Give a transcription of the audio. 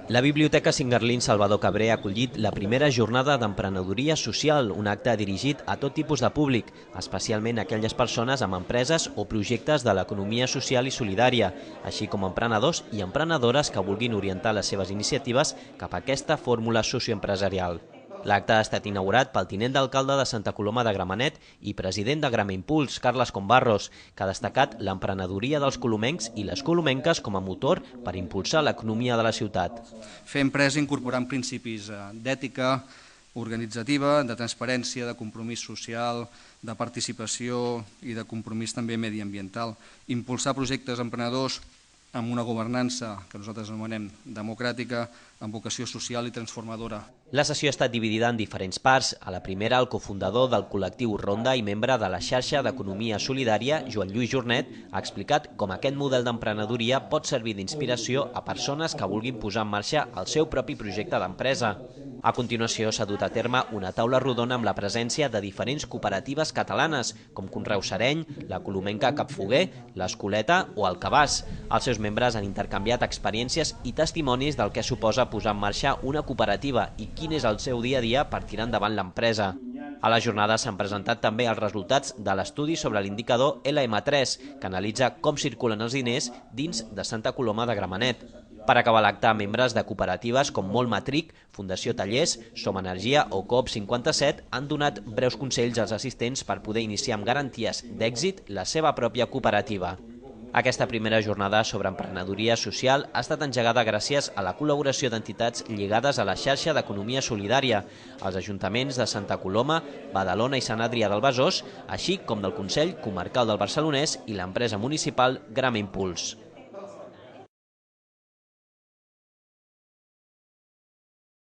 La Biblioteca Singarlín Salvador Cabré ha acollit la primera jornada d'emprenedoria social, un acte dirigit a tot tipus de públic, especialment a aquelles persones amb empreses o projectes de l'economia social i solidària, així com emprenedors i emprenedores que vulguin orientar les seves iniciatives cap a aquesta fórmula socioempresarial. L'acte ha estat inaugurat pel tinent d'alcalde de Santa Coloma de Gramenet i president de Grama Impuls, Carles Combarros, que ha destacat l'emprenedoria dels colomencs i les colomenques com a motor per impulsar l'economia de la ciutat. Fer empresa incorporant principis d'ètica organitzativa, de transparència, de compromís social, de participació i de compromís també mediambiental. Impulsar projectes emprenedors amb una governança que nosaltres anomenem democràtica, amb vocació social i transformadora. La sessió ha estat dividida en diferents parts. A la primera, el cofundador del col·lectiu Ronda i membre de la xarxa d'economia solidària, Joan Lluís Jornet, ha explicat com aquest model d'emprenedoria pot servir d'inspiració a persones que vulguin posar en marxa el seu propi projecte d'empresa. A continuació, s'ha dut a terme una taula rodona amb la presència de diferents cooperatives catalanes, com Conreu Sereny, la Colomenca Capfoguer, l'Escoleta o el Cabàs. Els seus membres han intercanviat experiències i testimonis del que suposa posar en marxa una cooperativa i quin és el seu dia a dia per tirar endavant l'empresa. A la jornada s'han presentat també els resultats de l'estudi sobre l'indicador LM3, que analitza com circulen els diners dins de Santa Coloma de Gramenet. Per acabar l'acte, membres de cooperatives com Molt Matric, Fundació Tallers, Som Energia o Coop 57 han donat breus consells als assistents per poder iniciar amb garanties d'èxit la seva pròpia cooperativa. Aquesta primera jornada sobre emprenedoria social ha estat engegada gràcies a la col·laboració d'entitats lligades a la xarxa d'economia solidària, els ajuntaments de Santa Coloma, Badalona i Sant Adrià del Besòs, així com del Consell Comarcal del Barcelonès i l'empresa municipal Grama Impuls.